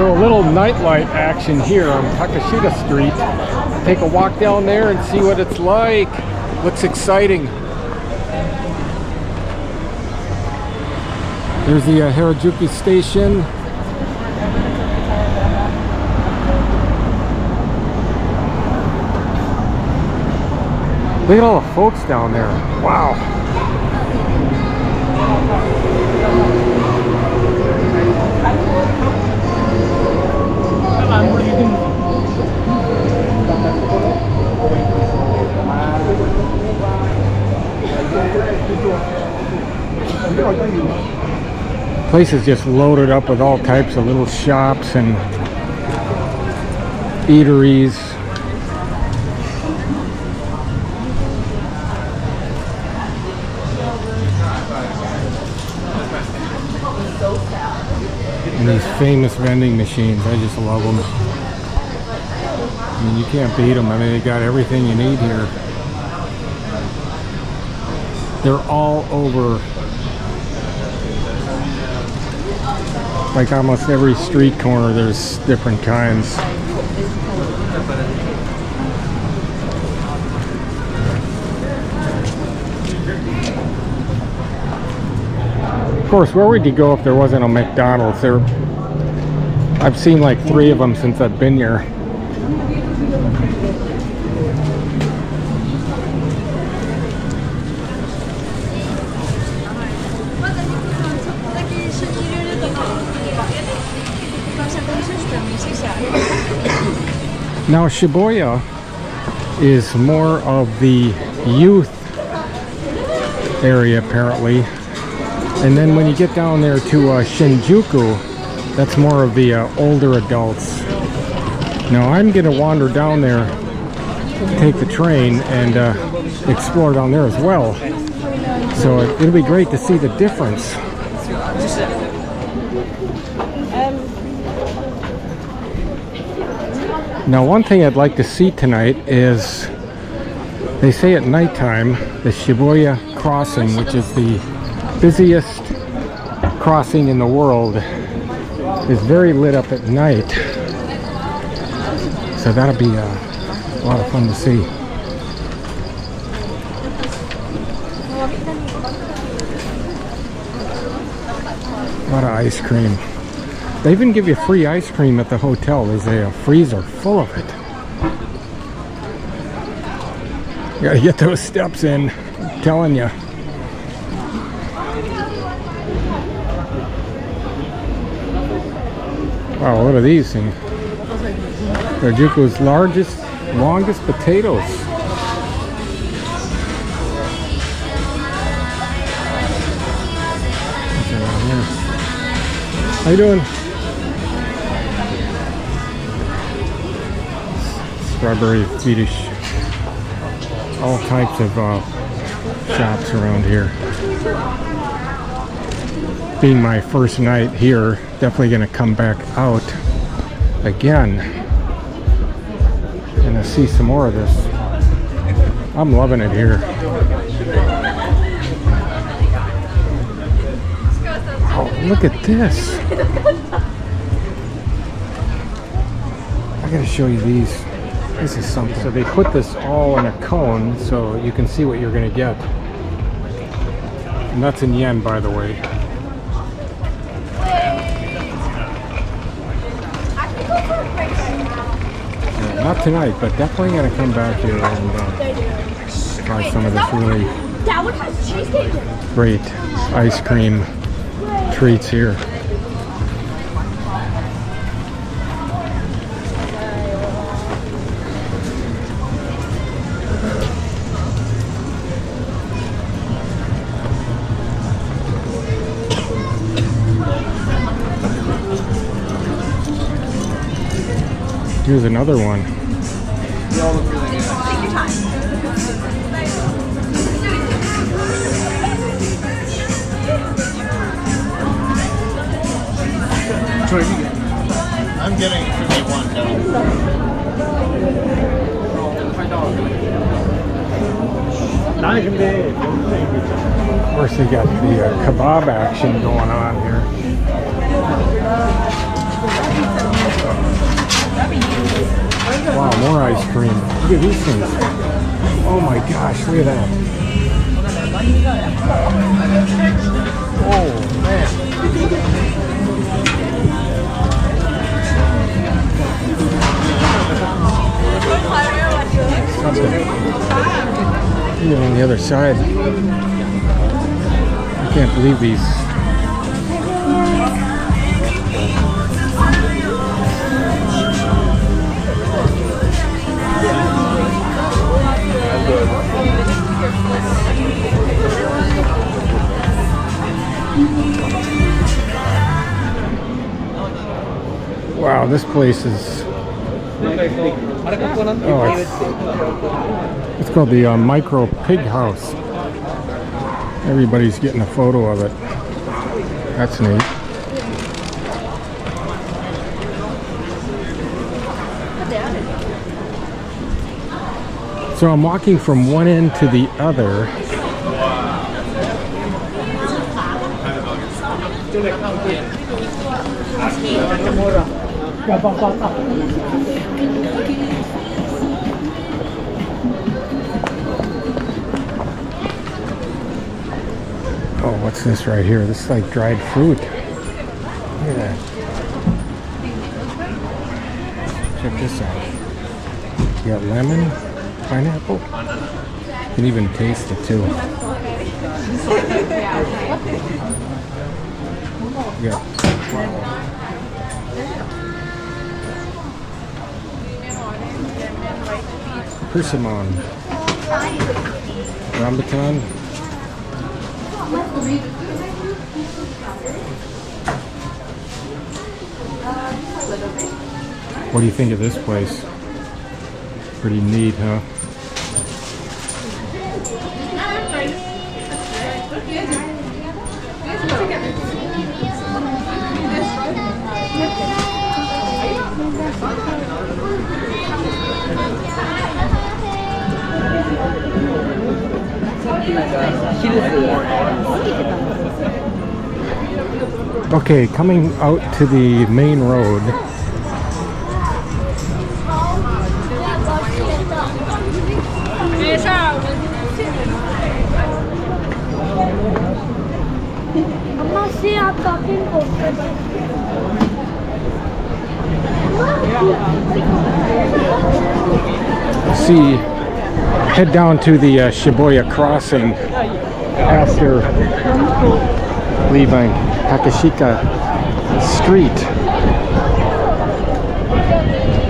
So a little nightlife action here on Takeshita Street. Take a walk down there and see what it's like. Looks exciting. There's the Harajuku station. Look at all the folks down there. Wow. Place is just loaded up with all types of little shops and eateries. And these famous vending machines, I just love them. I mean, you can't beat them. I mean, they got everything you need here. They're all over. Like almost every street corner, there's different kinds. Of course, where would you go if there wasn't a McDonald's? I've seen like 3 of them since I've been here. Now Shibuya is more of the youth area apparently, and then when you get down there to Shinjuku, that's more of the older adults. Now I'm gonna wander down there, take the train, and explore down there as well. So it'll be great to see the difference. Now one thing I'd like to see tonight is, they say at nighttime, the Shibuya crossing, which is the busiest crossing in the world, is very lit up at night. So that'll be a lot of fun to see. A lot of ice cream. They even give you free ice cream at the hotel. There's a freezer full of it. You gotta get those steps in, I'm telling you. Wow, what are these things? Harajuku's longest potatoes. How you doing? Strawberry fetish. All types of shops around here. Being my first night here, definitely gonna come back out again and see some more of this. I'm loving it here. Oh, look at this. I gotta show you these. This is something. So they put this all in a cone so you can see what you're gonna get. And that's in yen, by the way. Yeah, not tonight, but definitely gonna come back here and try some of this really great ice cream treats here. Here's another one. They all look really good. Take your time. Troy, you get. I'm getting 51. Of course, they got the kebab action going on here. More ice cream. Look at these things. Oh my gosh, look at that. Oh man. Something. Even on the other side. I can't believe these. Wow, this place is. Oh, it's called the Micro Pig House. Everybody's getting a photo of it. That's neat. So I'm walking from one end to the other. Oh, what's this right here? This is like dried fruit. Look at that. Check this out. You got lemon, pineapple. You can even taste it too. Yeah. Persimmon. Rambutan. What do you think of this place? Pretty neat, huh? Okay, coming out to the main road. See, head down to the Shibuya crossing after leaving Takeshita Street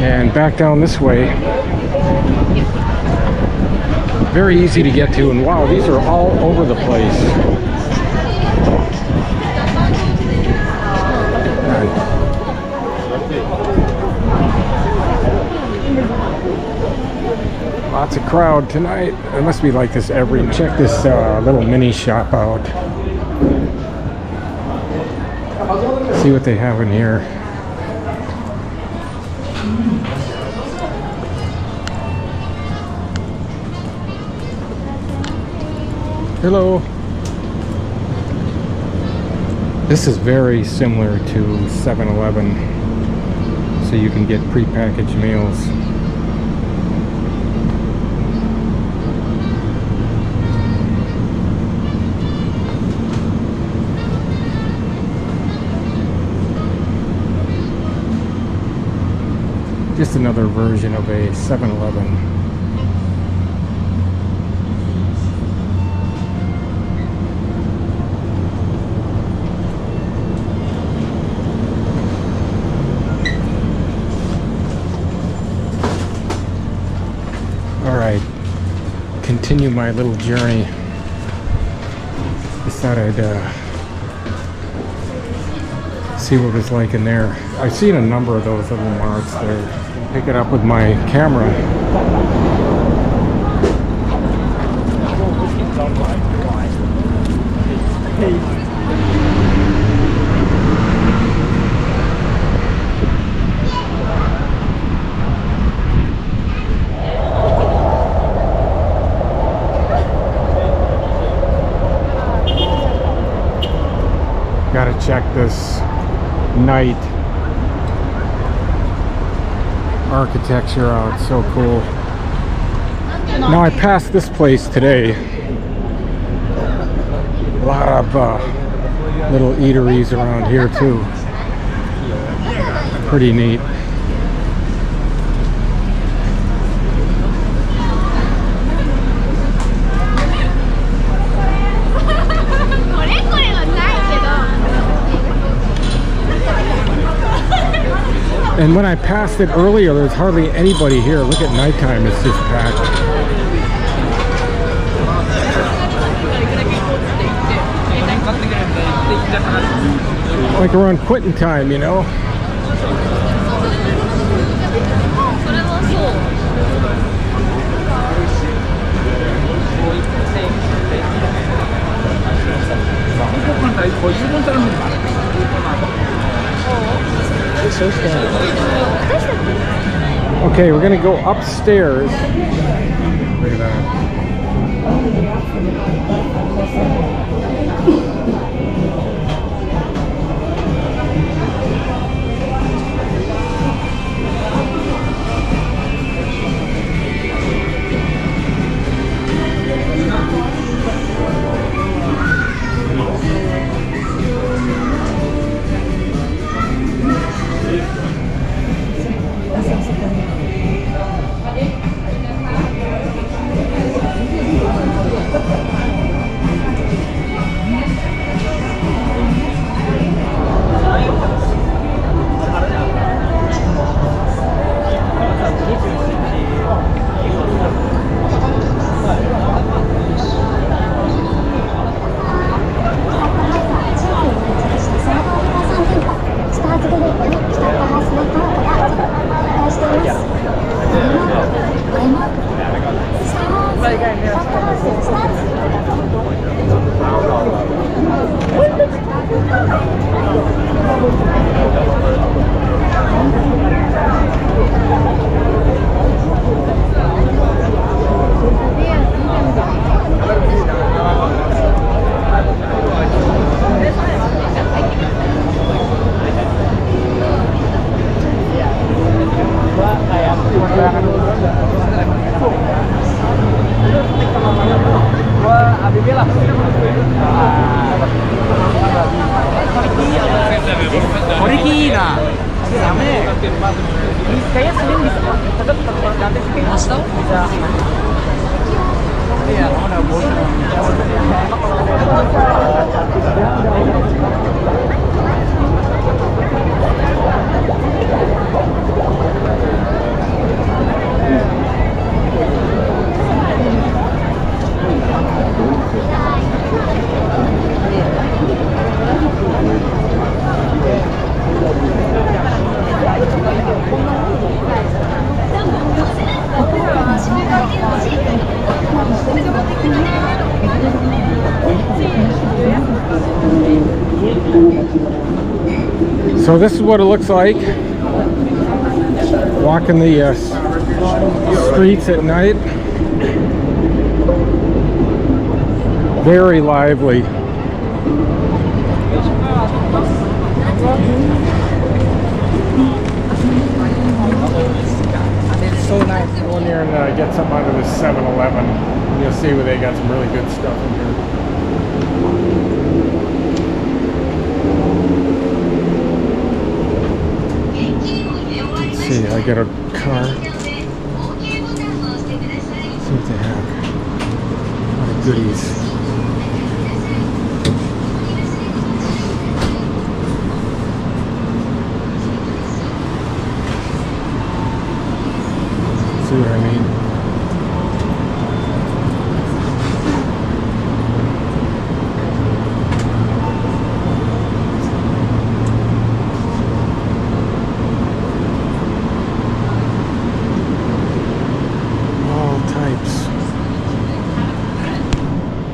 and back down this way. Very easy to get to, and wow, these are all over the place. Lots of crowd tonight. It must be like this every. Check this little mini shop out. See what they have in here. Hello. This is very similar to 7-Eleven, so you can get prepackaged meals. Just another version of a 7-Eleven. Alright, continue my little journey. Just thought I'd see what it's like in there. I've seen a number of those little marks there. Pick it up with my camera. Gotta check this night architecture out. It's so cool. Now I passed this place today. A lot of little eateries around here too. Pretty neat. And when I passed it earlier, there's hardly anybody here. Look at nighttime, it's just packed. Like around quitting time, you know? Okay, we're gonna go upstairs. Look at that. So this is what it looks like walking the streets at night. Very lively. So nice. Go in here and get something out of this 7-Eleven. You'll see where they got some really good stuff in here. See, I get a car. Let's see what they have. A lot of goodies. See what I mean?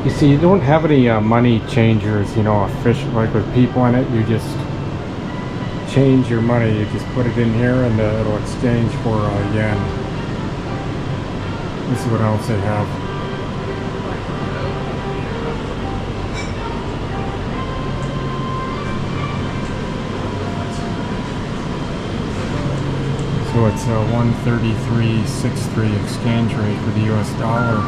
You see, you don't have any money changers, you know, official, like with people in it. You just change your money. You just put it in here and it'll exchange for yen. This is what else they have. So So it's a 133.63 exchange rate for the US dollar.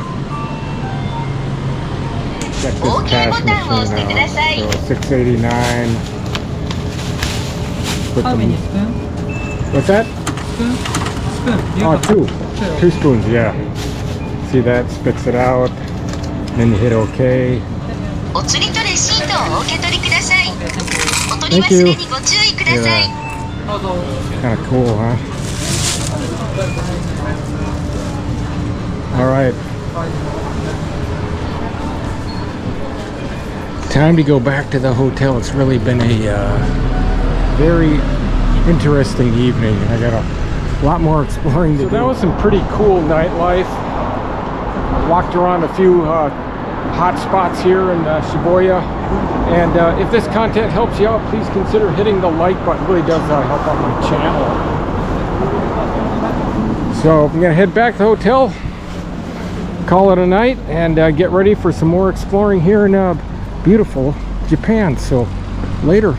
Check this cash machine out. So 689. Put How them- many spoons? What's that? Spoon? Spoon. You Oh, have two. two. 2 spoons, yeah. See that? Spits it out. Then you hit OK. お釣りとレシートをお受け取りください。 Okay, thank you. お取り忘れにご注意ください。 Kind of cool, huh? All right. Time to go back to the hotel. It's really been a very interesting evening. I got a lot more exploring to do. So that was some pretty cool nightlife. Walked around a few hot spots here in Shibuya. And if this content helps you out, please consider hitting the like button. It really does help out my channel. So I'm gonna head back to the hotel, call it a night, and get ready for some more exploring here in beautiful Japan. So later.